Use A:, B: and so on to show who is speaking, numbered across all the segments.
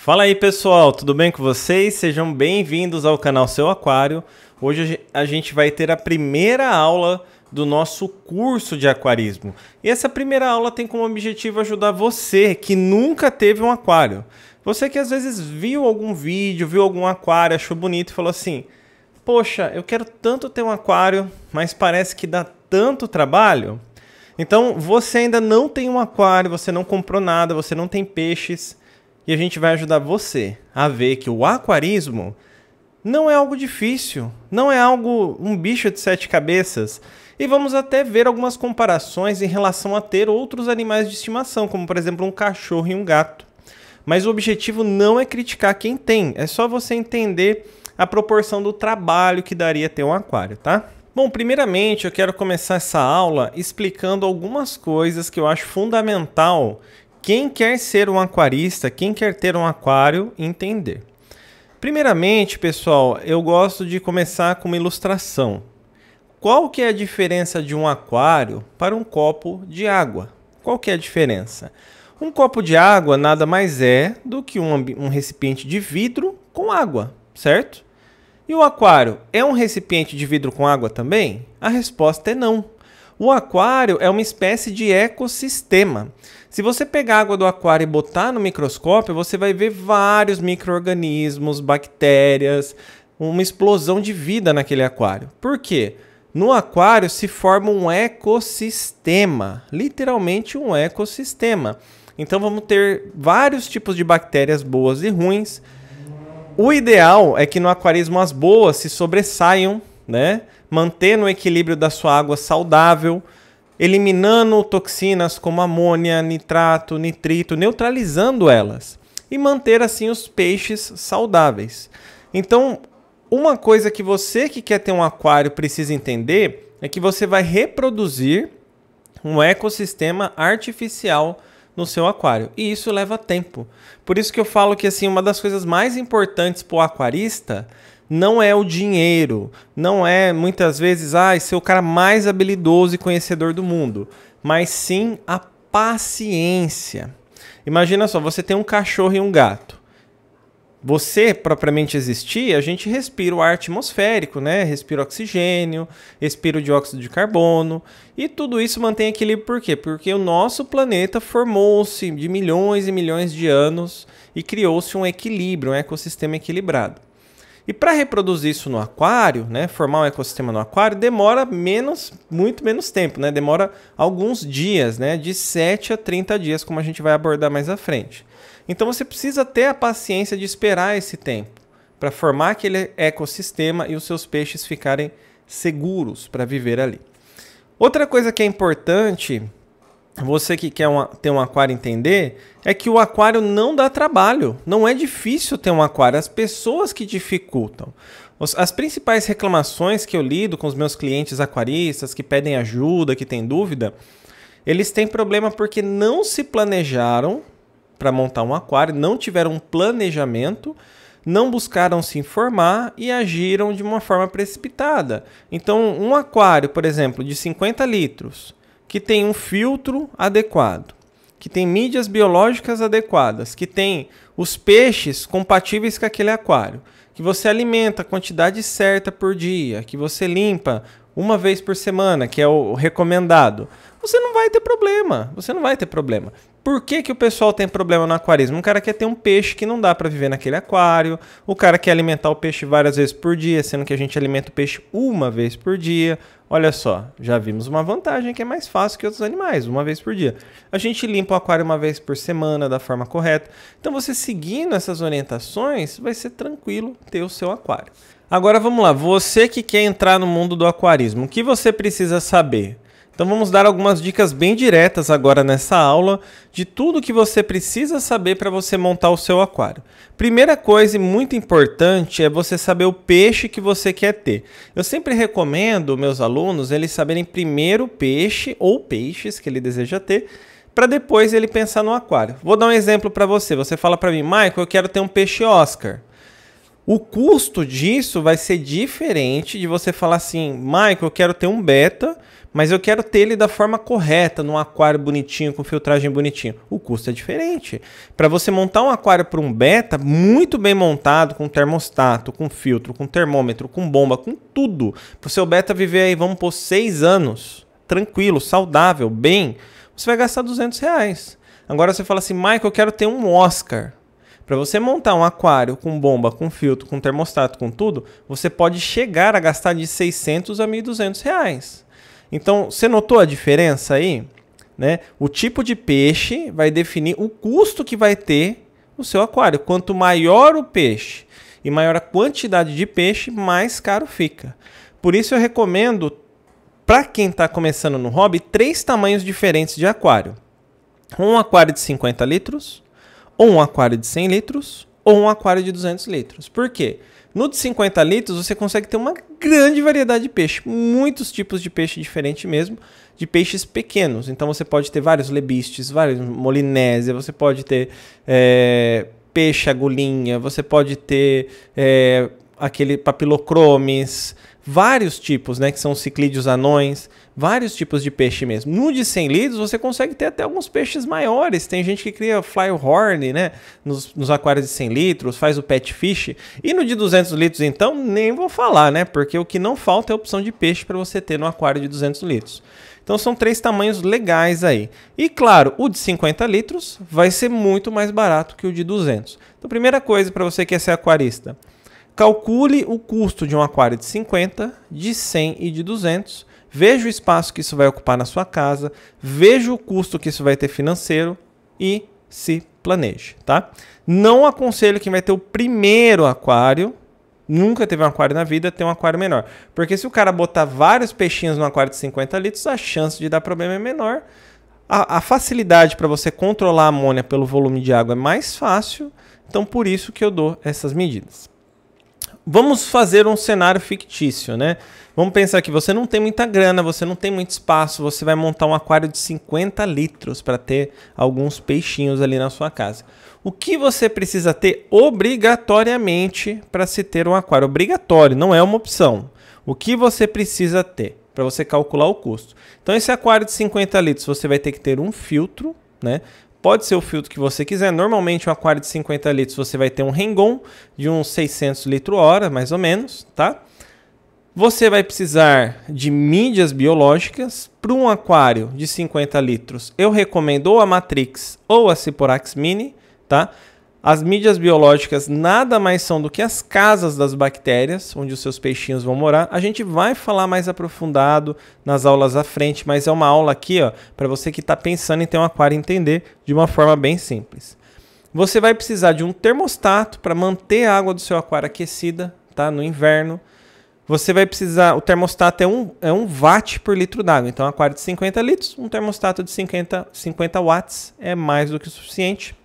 A: Fala aí pessoal, tudo bem com vocês? Sejam bem-vindos ao canal Seu Aquário. Hoje a gente vai ter a primeira aula do nosso curso de aquarismo. E essa primeira aula tem como objetivo ajudar você que nunca teve um aquário. Você que às vezes viu algum vídeo, viu algum aquário, achou bonito e falou assim: poxa, eu quero tanto ter um aquário, mas parece que dá tanto trabalho. Então você ainda não tem um aquário, você não comprou nada, você não tem peixes. E a gente vai ajudar você a ver que o aquarismo não é algo difícil, não é um bicho de 7 cabeças. E vamos até ver algumas comparações em relação a ter outros animais de estimação, como por exemplo um cachorro e um gato. Mas o objetivo não é criticar quem tem, é só você entender a proporção do trabalho que daria ter um aquário, tá? Bom, primeiramente eu quero começar essa aula explicando algumas coisas que eu acho fundamental quem quer ser um aquarista, quem quer ter um aquário, entender. Primeiramente, pessoal, eu gosto de começar com uma ilustração. Qual que é a diferença de um aquário para um copo de água? Qual que é a diferença? Um copo de água nada mais é do que um recipiente de vidro com água, certo? E o aquário é um recipiente de vidro com água também? A resposta é não. O aquário é uma espécie de ecossistema. Se você pegar a água do aquário e botar no microscópio, você vai ver vários micro-organismos, bactérias, uma explosão de vida naquele aquário. Por quê? No aquário se forma um ecossistema, literalmente um ecossistema. Então vamos ter vários tipos de bactérias boas e ruins. O ideal é que no aquarismo as boas se sobressaiam, né? Mantendo o equilíbrio da sua água saudável, eliminando toxinas como amônia, nitrato, nitrito, neutralizando elas e manter assim os peixes saudáveis. Então, uma coisa que você que quer ter um aquário precisa entender é que você vai reproduzir um ecossistema artificial no seu aquário, e isso leva tempo. Por isso que eu falo que assim, uma das coisas mais importantes para o aquarista não é o dinheiro, não é muitas vezes ser o cara mais habilidoso e conhecedor do mundo, mas sim a paciência. Imagina só, você tem um cachorro e um gato. Você, propriamente existir, a gente respira o ar atmosférico, né? Respira oxigênio, respira o dióxido de carbono, e tudo isso mantém equilíbrio por quê? Porque o nosso planeta formou-se de milhões e milhões de anos e criou-se um equilíbrio, um ecossistema equilibrado. E para reproduzir isso no aquário, né, formar um ecossistema no aquário, demora muito menos tempo, né? Demora alguns dias, né, de 7 a 30 dias, como a gente vai abordar mais à frente. Então você precisa ter a paciência de esperar esse tempo para formar aquele ecossistema e os seus peixes ficarem seguros para viver ali. Outra coisa que é importante, você que quer ter um aquário entender, é que o aquário não dá trabalho. Não é difícil ter um aquário, as pessoas que dificultam. As principais reclamações que eu lido com os meus clientes aquaristas que pedem ajuda, que têm dúvida, eles têm problema porque não se planejaram para montar um aquário, não tiveram um planejamento, não buscaram se informar e agiram de uma forma precipitada. Então, um aquário, por exemplo, de 50 litros, que tem um filtro adequado, que tem mídias biológicas adequadas, que tem os peixes compatíveis com aquele aquário, que você alimenta a quantidade certa por dia, que você limpa uma vez por semana, que é o recomendado, você não vai ter problema, você não vai ter problema. Por que que o pessoal tem problema no aquarismo? Um cara quer ter um peixe que não dá para viver naquele aquário, o cara quer alimentar o peixe várias vezes por dia, sendo que a gente alimenta o peixe uma vez por dia. Olha só, já vimos uma vantagem que é mais fácil que outros animais, uma vez por dia. A gente limpa o aquário uma vez por semana da forma correta. Então você seguindo essas orientações, vai ser tranquilo ter o seu aquário. Agora vamos lá, você que quer entrar no mundo do aquarismo, o que você precisa saber? Então vamos dar algumas dicas bem diretas agora nessa aula de tudo que você precisa saber para você montar o seu aquário. Primeira coisa e muito importante é você saber o peixe que você quer ter. Eu sempre recomendo meus alunos eles saberem primeiro o peixe ou peixes que ele deseja ter, para depois ele pensar no aquário. Vou dar um exemplo para você. Você fala para mim: Michael, eu quero ter um peixe Oscar. O custo disso vai ser diferente de você falar assim, Michael, eu quero ter um beta, mas eu quero ter ele da forma correta, num aquário bonitinho, com filtragem bonitinho. O custo é diferente. Para você montar um aquário para um beta, muito bem montado, com termostato, com filtro, com termômetro, com bomba, com tudo, para o seu beta viver aí, vamos pôr 6 anos, tranquilo, saudável, bem, você vai gastar R$200. Agora você fala assim, Michael, eu quero ter um Oscar. Para você montar um aquário com bomba, com filtro, com termostato, com tudo, você pode chegar a gastar de R$600 a R$1.200. Então, você notou a diferença aí? Né? O tipo de peixe vai definir o custo que vai ter o seu aquário. Quanto maior o peixe e maior a quantidade de peixe, mais caro fica. Por isso eu recomendo, para quem está começando no hobby, 3 tamanhos diferentes de aquário. Um aquário de 50 litros, ou um aquário de 100 litros, ou um aquário de 200 litros. Por quê? No de 50 litros você consegue ter uma grande variedade de peixe, muitos tipos de peixe diferentes mesmo, de peixes pequenos. Então você pode ter vários lebistes, vários molinésia, você pode ter peixe agulhinha, você pode ter aquele papilocromes, vários tipos, né, que são os ciclídeos anões, vários tipos de peixe mesmo. No de 100 litros você consegue ter até alguns peixes maiores. Tem gente que cria flyhorn, né, nos aquários de 100 litros, faz o pet fish. E no de 200 litros então nem vou falar, né, porque o que não falta é a opção de peixe para você ter no aquário de 200 litros. Então são 3 tamanhos legais aí. E claro, o de 50 litros vai ser muito mais barato que o de 200. Então primeira coisa para você que quer ser aquarista, calcule o custo de um aquário de 50, de 100 e de 200. Veja o espaço que isso vai ocupar na sua casa. Veja o custo que isso vai ter financeiro e se planeje, tá? Não aconselho quem vai ter o primeiro aquário, nunca teve um aquário na vida, ter um aquário menor. Porque se o cara botar vários peixinhos no aquário de 50 litros, a chance de dar problema é menor. A facilidade para você controlar a amônia pelo volume de água é mais fácil. Então por isso que eu dou essas medidas. Vamos fazer um cenário fictício, né? Vamos pensar que você não tem muita grana, você não tem muito espaço, você vai montar um aquário de 50 litros para ter alguns peixinhos ali na sua casa. O que você precisa ter obrigatoriamente para se ter um aquário? Obrigatório, não é uma opção. O que você precisa ter para você calcular o custo? Então esse aquário de 50 litros você vai ter que ter um filtro, né? Pode ser o filtro que você quiser. Normalmente um aquário de 50 litros você vai ter um Rengon de uns 600 litros-hora, mais ou menos, tá? Você vai precisar de mídias biológicas. Para um aquário de 50 litros, eu recomendo ou a Matrix ou a Ciporax Mini, tá? As mídias biológicas nada mais são do que as casas das bactérias, onde os seus peixinhos vão morar. A gente vai falar mais aprofundado nas aulas à frente, mas é uma aula aqui, ó, para você que está pensando em ter um aquário entender de uma forma bem simples. Você vai precisar de um termostato para manter a água do seu aquário aquecida, tá? No inverno. Você vai precisar, o termostato é 1 watt por litro d'água. Então, um aquário de 50 litros, um termostato de 50 watts é mais do que o suficiente.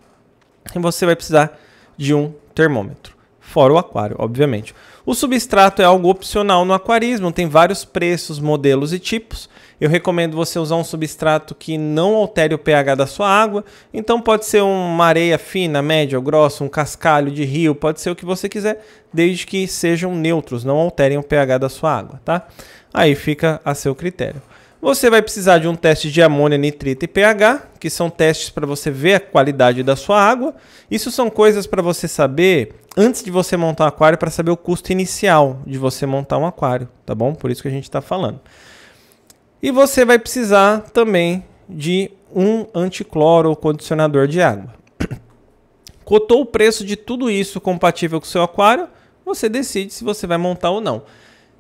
A: E você vai precisar de um termômetro, fora o aquário, obviamente. O substrato é algo opcional no aquarismo, tem vários preços, modelos e tipos. Eu recomendo você usar um substrato que não altere o pH da sua água. Então pode ser uma areia fina, média ou grossa, um cascalho de rio, pode ser o que você quiser, desde que sejam neutros, não alterem o pH da sua água, tá? Aí fica a seu critério. Você vai precisar de um teste de amônia, nitrito e pH, que são testes para você ver a qualidade da sua água. Isso são coisas para você saber antes de você montar um aquário, para saber o custo inicial de você montar um aquário, tá bom? Por isso que a gente está falando. E você vai precisar também de um anticloro ou condicionador de água. Cotou o preço de tudo isso compatível com o seu aquário, você decide se você vai montar ou não.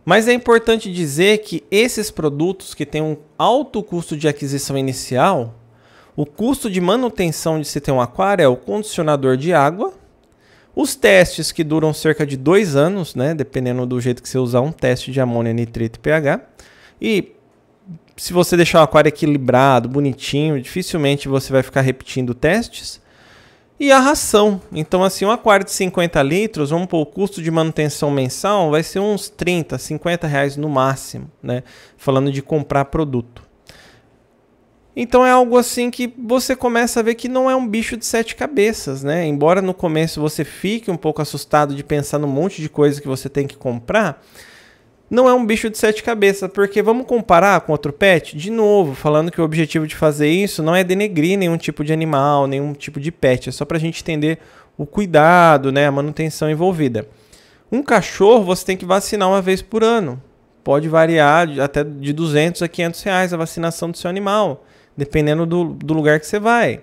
A: Mas é importante dizer que esses produtos que têm um alto custo de aquisição inicial, o custo de manutenção de se ter um aquário é o condicionador de água, os testes que duram cerca de 2 anos, né, dependendo do jeito que você usar um teste de amônia, nitrito e pH. E se você deixar o aquário equilibrado, bonitinho, dificilmente você vai ficar repetindo testes. E a ração. Então, assim, um aquário de 50 litros, vamos pôr o custo de manutenção mensal, vai ser uns 30, 50 reais no máximo, né? Falando de comprar produto. Então é algo assim que você começa a ver que não é um bicho de 7 cabeças, né? Embora no começo você fique um pouco assustado de pensar num monte de coisa que você tem que comprar, não é um bicho de 7 cabeças, porque vamos comparar com outro pet? De novo, falando que o objetivo de fazer isso não é denegrir nenhum tipo de animal, nenhum tipo de pet, é só pra gente entender o cuidado, né, a manutenção envolvida. Um cachorro você tem que vacinar uma vez por ano. Pode variar até de 200 a 500 reais a vacinação do seu animal, dependendo do lugar que você vai.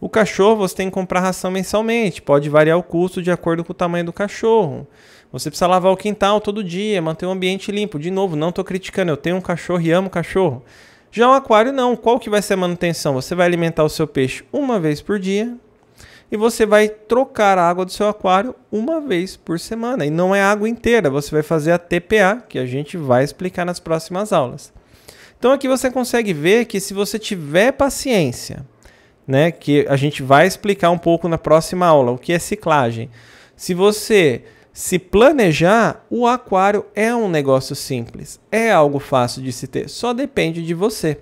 A: O cachorro você tem que comprar ração mensalmente, pode variar o custo de acordo com o tamanho do cachorro. Você precisa lavar o quintal todo dia, manter o ambiente limpo. De novo, não estou criticando, eu tenho um cachorro e amo cachorro. Já o aquário não, qual que vai ser a manutenção? Você vai alimentar o seu peixe uma vez por dia e você vai trocar a água do seu aquário uma vez por semana. E não é água inteira, você vai fazer a TPA, que a gente vai explicar nas próximas aulas. Então aqui você consegue ver que se você tiver paciência, né, que a gente vai explicar um pouco na próxima aula, o que é ciclagem. Se você se planejar, o aquário é um negócio simples, é algo fácil de se ter, só depende de você.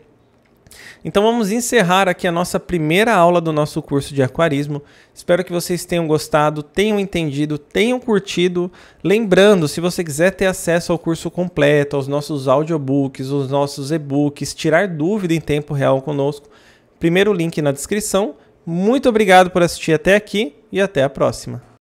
A: Então vamos encerrar aqui a nossa primeira aula do nosso curso de aquarismo. Espero que vocês tenham gostado, tenham entendido, tenham curtido. Lembrando, se você quiser ter acesso ao curso completo, aos nossos audiobooks, os nossos e-books, tirar dúvida em tempo real conosco, primeiro link na descrição. Muito obrigado por assistir até aqui e até a próxima.